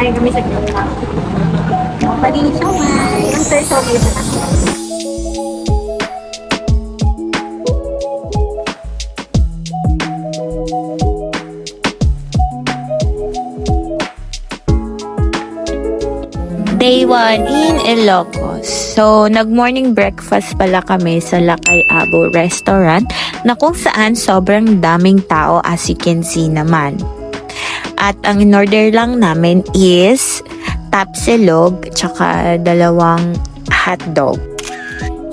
rin kami sa gitna. Pwede siya, yung peso dito. Day 1 in Ilocos. So, nag-morning breakfast pala kami sa Lakay Abo Restaurant na kung saan sobrang daming tao as you can see naman. At ang in-order lang namin is tapsilog tsaka dalawang hotdog.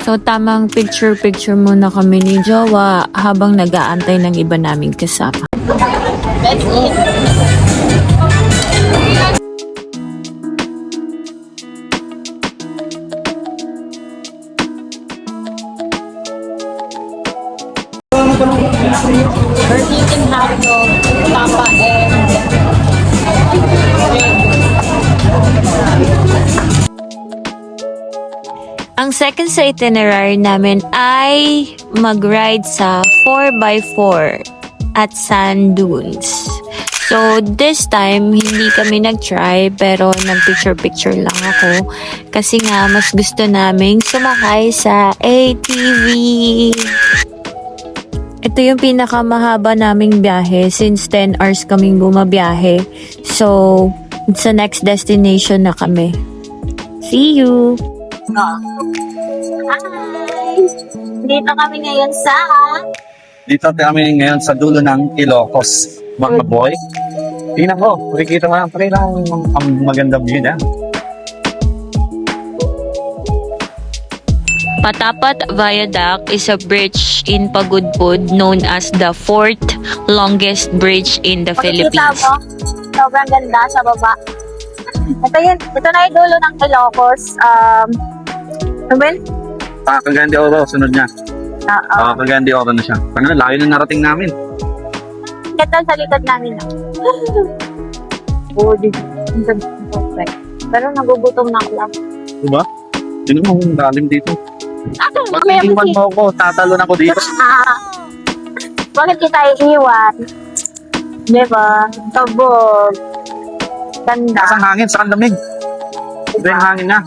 So, tamang picture-picture muna kami ni Jowa habang nag-aantay ng iba naming kasama. That's it. We're eating hotdog, tapa, and Ang second sa itinerary namin ay mag-ride sa 4x4 at sand dunes. So, this time, hindi kami nag-try pero nag-picture-picture lang ako kasi nga mas gusto naming sumakay sa ATV. Ito yung pinakamahaba naming biyahe since 10 hours kaming bumabiyahe. So, sa next destination na kami. See you! hi! Dito kami ngayon sa Dito kami ngayon sa dulo ng Ilocos, mga boy. Tingnan ko, makikita mo lang, ang magandang view na. Patapat Viaduct is a bridge in Pagudpud known as the fourth longest bridge in the Makikita Philippines. mo, sobrang ganda sa baba. Ito na yung dulo ng Ilocos. Ano ba yun? Cagayan de Oro, sunod niya. Oo. Cagayan de Oro na siya. Ano, layo na narating namin. Ito sa likod namin. Oh, perfect. Pero nagugutom na ako lang. Diba? Sino mo ang lalim dito? Pag iwan mo ako, tatalon ako dito. Bakit kita iiwan? Diba? Kabog. Ganda. Saan hangin? Saan lamig? Ito yung hangin niya.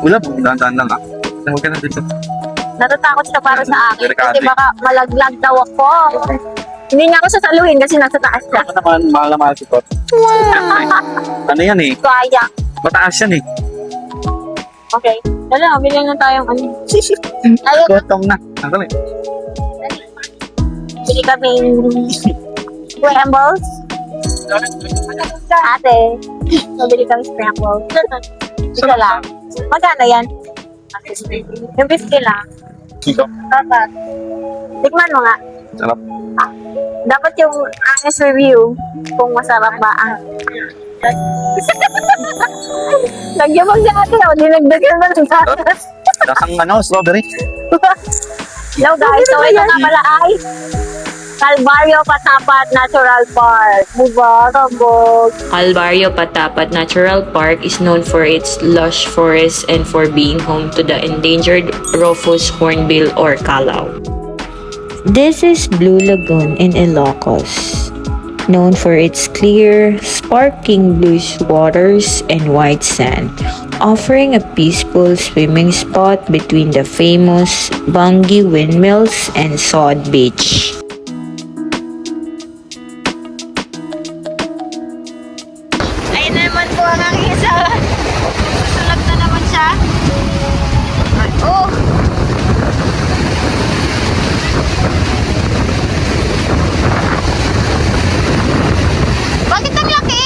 Wala po, dahan-dahan lang ha. Huwag ka na dito. Natatakot siya para sa akin. Delikado Kasi baka malaglag daw ako. Hindi niya ako sasaluhin kasi nasa taas siya. Ano naman, mahal na mahal si Tot. Ano yan eh? Kaya. Mataas yan eh. Okay. Dala, bilhin na tayong ano. Ayun, Gotong na. Ang eh. bili kaming scrambles. Ate, nabili kami scrambles. Isa lang. Magkano yan? Yung 50 lang. Dapat. Tikman mo nga. Sarap. Dapat yung honest review kung masarap ba ang nagyamag si ate o dinagdagan na ng satas. Dasang ano, strawberry. Hello guys, so ito na pala ay Calvario Patapat Natural Park. Diba? Kabog. Calvario Patapat Natural Park is known for its lush forests and for being home to the endangered Rufous hornbill or calaw. This is Blue Lagoon in Ilocos, known for its clear, sparkling blue waters and white sand, offering a peaceful swimming spot between the famous Bungie windmills and Sod Beach. Ayun na naman po ang isa. Susulap na naman siya. Oh! Bakit ang laki?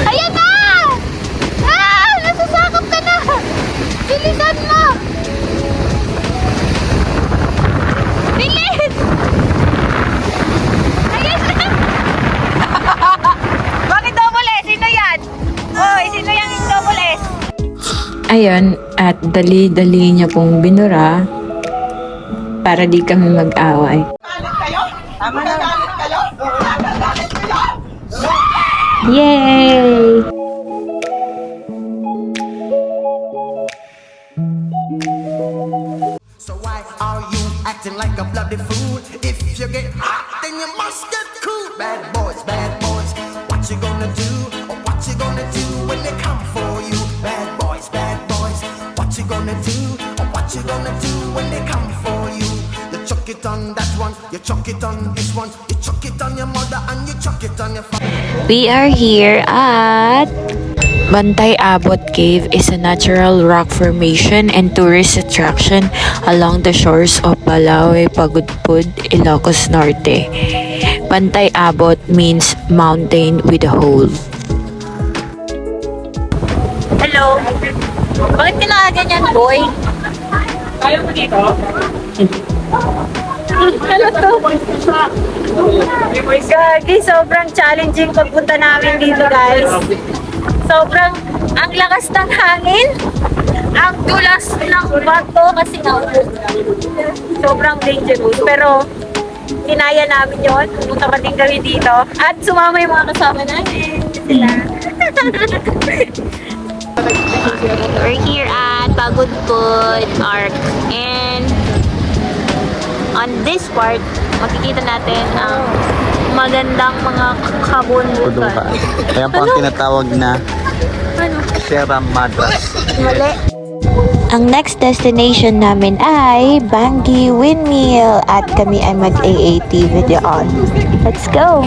Ayan na! Ah! Nasasakop ka na! Bilisan mo! Bilis! Ayan na! Bakit double S? Sino yan? Oy, sino yung double S? Ayun, at dali-dali niya pong binura para di kami mag-away. Yay! So why are you acting like a bloody fool? If you get hot, then you must get cool. Bad boys, you gonna do? What you gonna do when they come for you? Bad boys, what you gonna do? What you gonna do when they come for you? You chuck it on that one, you chuck it on this one, you chuck it on your mother and you chuck it on your father. We are here at Bantay Abot Cave is a natural rock formation and tourist attraction along the shores of Balawe, Pagudpud, Ilocos Norte. Bantay Abot means mountain with a hole. Hello. Bakit ka nakaganyan, boy? Kaya mo dito? Ano to? Gagi, sobrang challenging pagpunta namin dito, guys. Sobrang, ang lakas ng hangin. Ang dulas ng bato kasi naupo. Sobrang dangerous. Pero, kinaya namin yon. Pumunta pa din kami dito. At sumama yung mga kasama namin. Sila. We're here at Pagudpud Park. And on this part, makikita natin ang magandang mga kabundukan. Ayan po ang tinatawag na Sierra Madras. Mali. Ang next destination namin ay Bangi Windmill at kami ay mag-AAT video on. Let's go!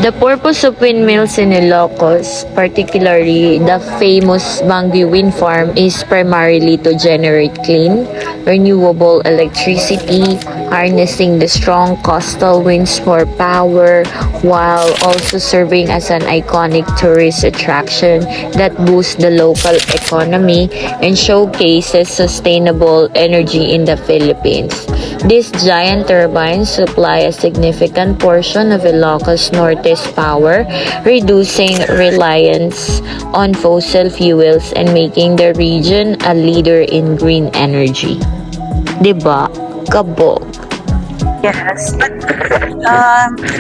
The purpose of windmills in Ilocos, particularly the famous Bangi Wind Farm, is primarily to generate clean, renewable electricity, harnessing the strong coastal winds for power, while also serving as an iconic tourist attraction that boosts the local economy and showcases sustainable energy in the Philippines. These giant turbines supply a significant portion of Ilocos Norte's power, reducing reliance on fossil fuels and making the region a leader in green energy. Diba? Kabog. Yes. But,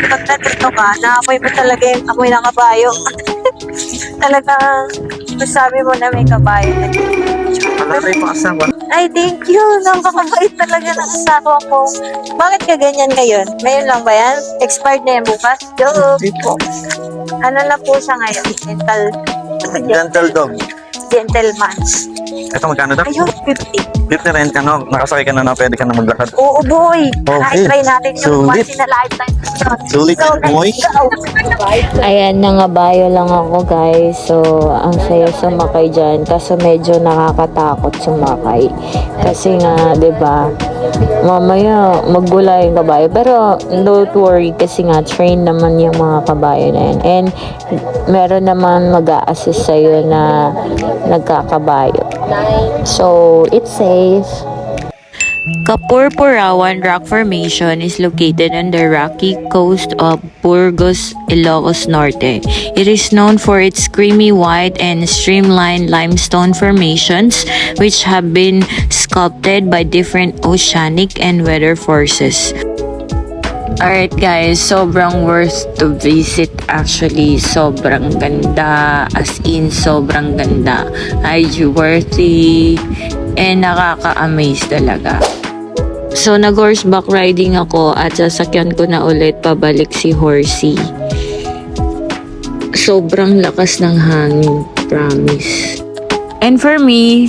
pag nandito ka, naamoy mo talaga yung amoy ng kabayo. Talagang, masabi mo na may kabayo. Alalay pa kasama. Ay, thank you. Nakakabait talaga ng asawa ko. Bakit ka ganyan ngayon? Ngayon lang ba yan? Expired na yan bukas? Joke. Hindi po. Ano na po siya ngayon? Gentle dog. Gentleman. Ito magkano daw? Ayun, 50. 50 rin ka no? Nakasakay ka na na, pwede ka na maglakad. Oo, boy. Okay. Try natin yung Sulit. once in a lifetime. Sulit, boy. Ayan, nangabayo lang ako guys. So, ang saya sumakay dyan. Kaso medyo nakakatakot sumakay. Kasi nga, 'di ba? Mamaya magbula yung kabayo. Pero don't worry kasi nga train naman yung mga kabayo na yan. And meron naman mag-a-assist sa'yo na nagkakabayo. So, it's safe. Kapurpurawan Rock Formation is located on the rocky coast of Burgos, Ilocos Norte. It is known for its creamy white and streamlined limestone formations which have been sculpted by different oceanic and weather forces. Alright guys, sobrang worth to visit actually. Sobrang ganda, as in sobrang ganda. IG worthy and nakaka-amaze talaga. So nag-horseback riding ako at sasakyan ko na ulit pabalik si Horsey. Sobrang lakas ng hangin, promise. And for me,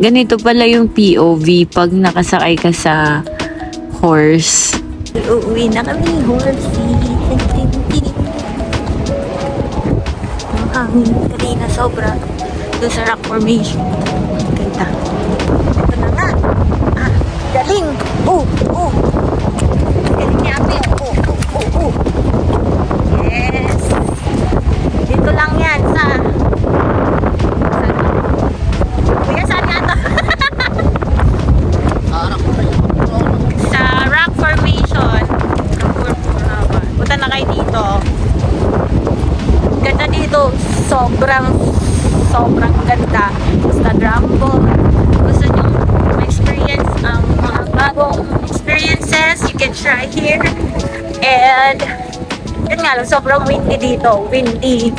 ganito pala yung POV pag nakasakay ka sa horse. Uuwi na kami, Horsey. Ang hangin kanina sobra. Doon sa rock formation. Ganda. Ito na nga. Ah, galing. Galing niya ako. Yes. Dito lang yan sa... Kuya, saan nga to? Sa rock formation. Punta na kayo dito. Ganda dito. Sobrang ganda. Instagram ko. Gusto nyo ma-experience ang mga bagong experiences, you can try here. And yun nga lang, sobrang windy dito. Windy.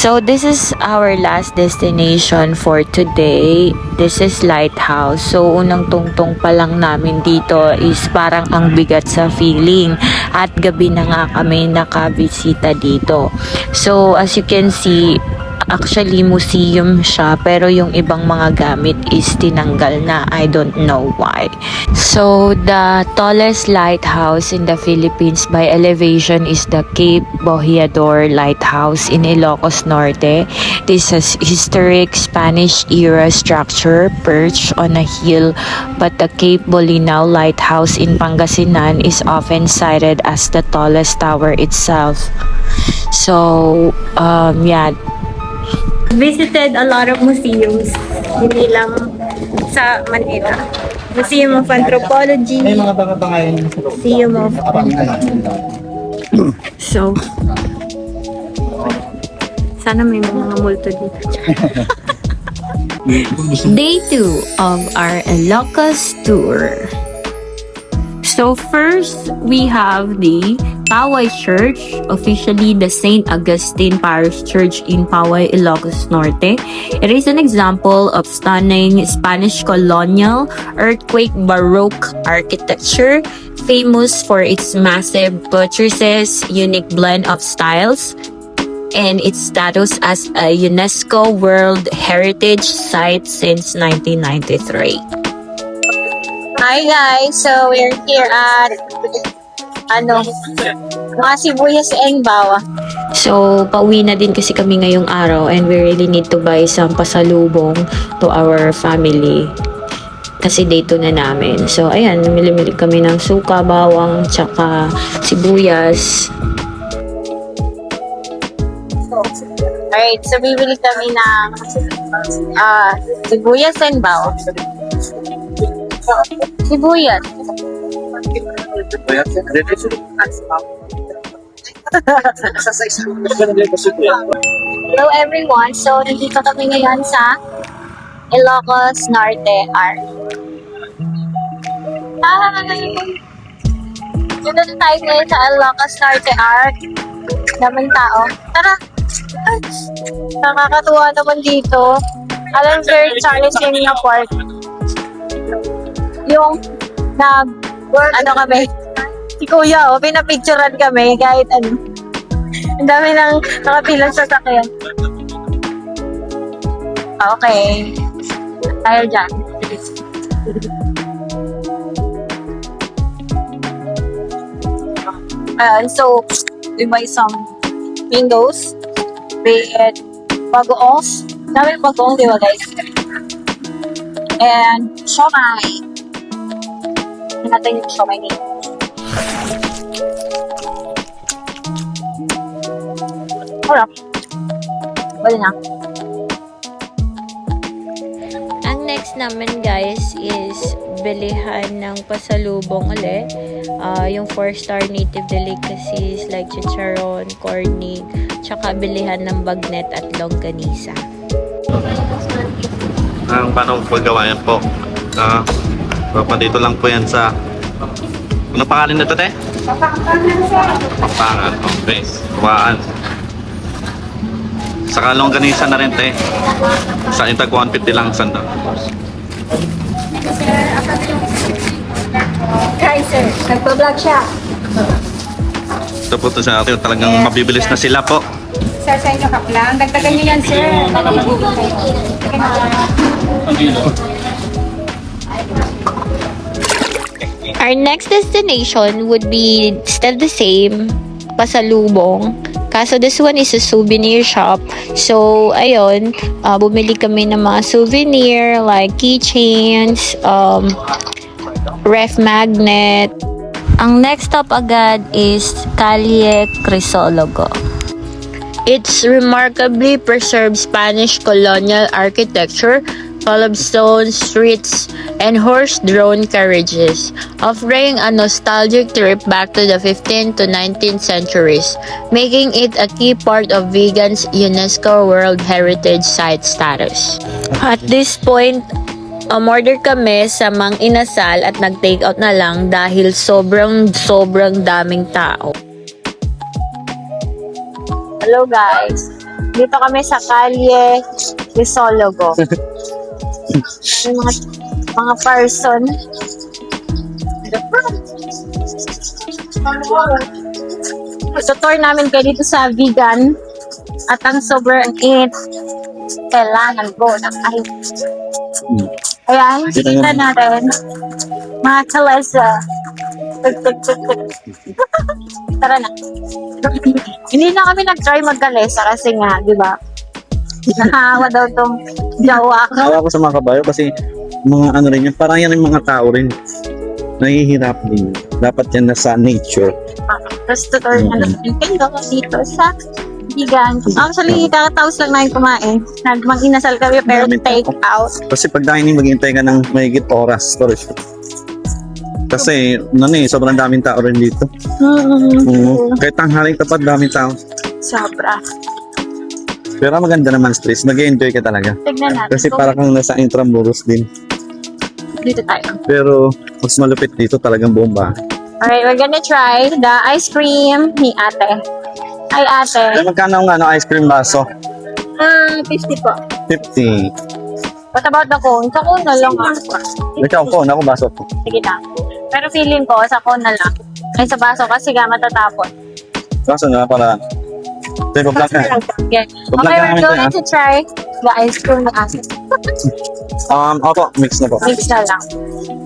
So this is our last destination for today. This is Lighthouse. So unang tungtong pa lang namin dito is parang ang bigat sa feeling. At gabi na nga kami nakabisita dito. So as you can see, actually museum siya pero yung ibang mga gamit is tinanggal na. I don't know why. So the tallest lighthouse in the Philippines by elevation is the Cape Bohiador Lighthouse in Ilocos Norte. This is historic Spanish era structure perched on a hill, but the Cape Bolinao Lighthouse in Pangasinan is often cited as the tallest tower itself. So yeah, Visited a lot of museums, hindi lang sa Manila. Museum of Anthropology, Museum of... So, sana may mga multo dito. Day 2 of our Ilocos tour. So first, we have the Paway Church, officially the St. Augustine Parish Church in Paway, Ilocos Norte. It is an example of stunning Spanish colonial earthquake Baroque architecture, famous for its massive buttresses, unique blend of styles, and its status as a UNESCO World Heritage Site since 1993. Hi guys! So, we're here at mga sibuyas and bawa. So, pauwi na din kasi kami ngayong araw and we really need to buy some pasalubong to our family. Kasi day 2 na namin. So, ayan, namili-mili kami ng suka, bawang, tsaka sibuyas. Alright, so bibili kami ng sibuyas and bawang. Sibuyas. Hello everyone. So, nandito kami ngayon sa Ilocos Norte Arc. Hi! Dito na tayo ngayon sa Ilocos Norte Arc. Daming tao. Tara! Nakakatuwa naman dito. Alam, very challenging na park. Yung kami, si Kuya, pinapicturean kami kahit ano. Ang dami nang nakapilang sasakyan. Okay. Tayo dyan. So, we buy some windows with bagoongs. Dami bagoong, di ba guys? And siomai. Natin yung siomai nito. Wala. Wala na. Ang next namin guys is bilihan ng pasalubong ulit. Yung 4-star native delicacies like chicharon, cornig, tsaka bilihan ng bagnet at longganisa. Paano paggawa yan po? Dito lang po yan sa... Anong pangalan nito, te? Papangan. Okay. Kuwaan. Saka longganisa na rin, te. Sa intag 150 lang sanda. Hi sir, nagpa-vlog siya. Ito po ito sa atin. Talagang mabibilis na sila po. Sir, sa inyo kap lang. Dagdagan niyo yan, sir. Our next destination would be still the same, pasalubong. Kaso this one is a souvenir shop. So, ayun, bumili kami ng mga souvenir like keychains, ref magnet. Ang next stop agad is Calle Crisologo. It's remarkably preserved Spanish colonial architecture, cobblestone streets, and horse-drawn carriages, offering a nostalgic trip back to the 15th to 19th centuries, making it a key part of Vigan's UNESCO World Heritage Site status. At this point, umorder kami sa Mang Inasal at nag-take out na lang dahil sobrang daming tao. Hello guys. Dito kami sa Kalye Risologo. Yung mga person. Tutor namin kayo dito sa vegan. At ang sobrang init. Kailangan ko ng ice. Ayan, kita natin. Mga kalesa. Tara na. Hindi na kami nag-try magkalesa kasi nga, di ba? Nakahawa daw tong jawa ko. Awa ko sa mga kabayo kasi mga ano rin yan, parang yan yung mga tao rin. Nahihirap din. Dapat yan nasa nature. Tapos tutor na natin kayo dito sa vegan. Actually, kakataos lang namin kumain. Mag-inasal kami pero Dami take tao. out. Kasi pag dining, maghintay ka ng mahigit oras. Kasi, sobrang daming tao rin dito. Kahit tanghaling tapat, daming tao. Sobra. Pero maganda naman stress. Mag-enjoy ka talaga. Tignan natin. Kasi para kang nasa Intramuros din. Dito tayo. Pero, mas malupit dito talagang bomba. Alright, we're gonna try the ice cream ni ate. Hi, ate. Eh, magkano ang ice cream baso? 50 po. 50. What about the cone? Sa cone na lang. Ikaw ko, ako baso ko. Sige na. Pero feeling ko, sa cone na lang. Ay, sa baso kasi nga matatapon. Baso na para... Sige, vlog ka. Okay, Vlog we're namin going ito, to try the ice cream ni ate. Opo, mix na po. Mix na lang.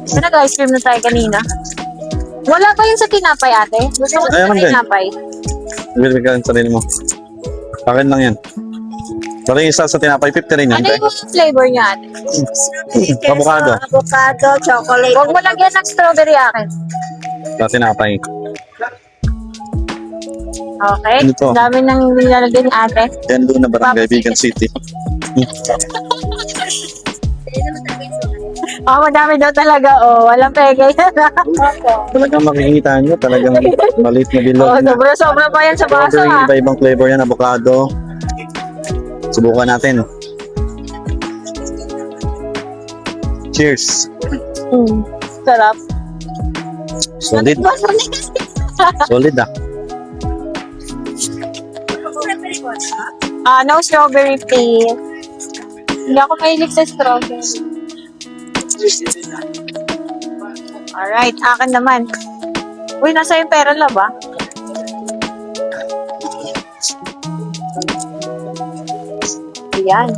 So, nag-ice cream na tayo kanina. Wala pa yun sa tinapay, ate. Gusto ko Ayaw sa man din. tinapay. Bili ka ng sarili mo. Akin lang yan. Pero yung isa sa tinapay, 50 rin yan. Ano yung flavor niya, ate? Avocado. Avocado, chocolate. Huwag mo lagyan ng strawberry akin. Sa tinapay. Okay. Ano to? Ang dami nang nilalagyan ni ate. Yan doon na Barangay Vegan City. Oh, madami daw talaga. Oh, walang peke. Talagang makikita nyo, talagang maliit na bilog. Oh, sobra-sobra pa yan sa baso, Strawberry, ha? iba-ibang flavor yan, avocado. Subukan natin. Cheers. Sarap. Solid. Solid ah. No strawberry, please. Hindi ako mahilig sa strawberry. Alright, akin naman. Uy, nasa yung pera la ba? Ayan.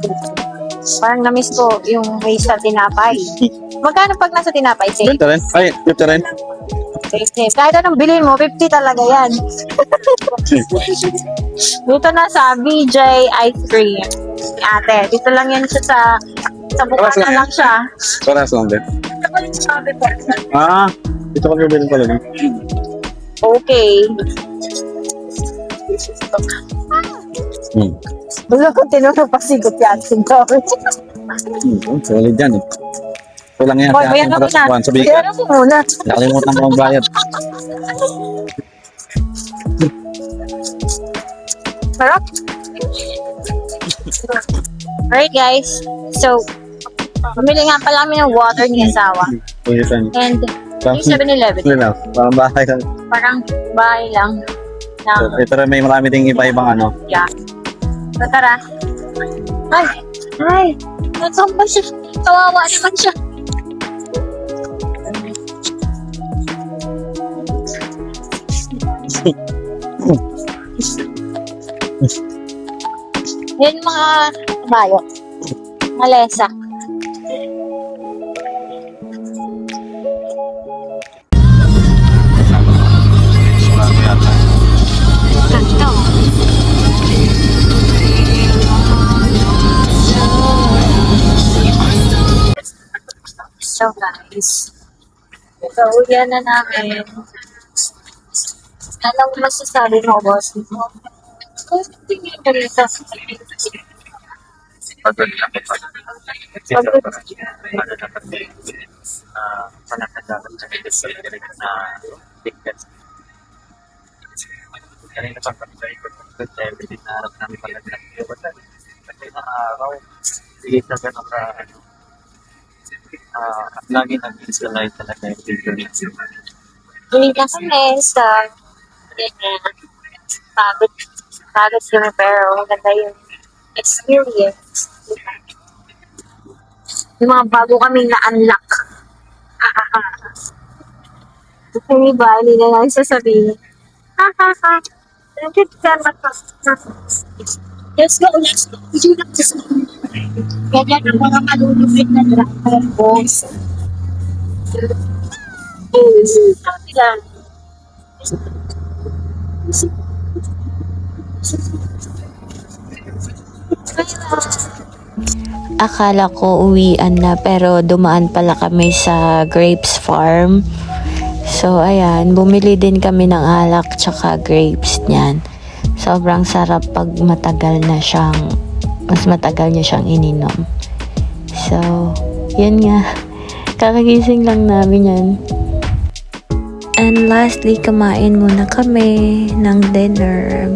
Parang na-miss ko yung may sa tinapay. Magkano pag nasa tinapay? Say, 50 rin? Ay, 50 rin. kahit anong bilhin mo, 50 talaga yan. Dito na sa BJ Ice Cream. Ate, dito lang yan siya sa bukana lang siya. Paras lang din. Dito ka bibili pala din. Okay. Wala ko tinuro pa sigot yan. Solid yan eh. Kulang yan. Boy, Sa bayan ating mo oras na. buwan. Sabi ka, Bayan mo muna. nakalimutan ko magbayad. Sarap. Alright guys. So, bumili nga pala kami ng water ni asawa. Pwede And yung 7-Eleven. Parang bahay lang. Parang bahay lang. Na, Ito rin may marami ding iba-ibang ano. yeah. So, tara. Ay! Ay! Natumba siya. Kawawa naman siya. Yan mga bayo. Malesa. So guys, pauwian na namin. Anong masasabi mo, boss? Tingin ko rito. Pagod lang. Pagod. Panakadalan sa direct na tickets. Kanina pa pagkakay ko tayo dinarap namin pala ng iwatan. Kasi na araw, hindi na ganun ka lagi nag-install talaga yung video niya. Hindi na kami sa pagod. Pagod kami pero maganda yung experience. Yung mga bago kaming na-unlock. Hindi ba? Hindi na lang sasabihin. Let's go, let's go. Ganyan ang mga malulupit na Dragon Balls. Sabi lang. Akala ko uwian na pero dumaan pala kami sa grapes farm. So ayan, bumili din kami ng alak tsaka grapes niyan. Sobrang sarap pag mas matagal niya siyang ininom. So, yun nga. Kakagising lang namin yan. And lastly, kumain muna kami ng dinner.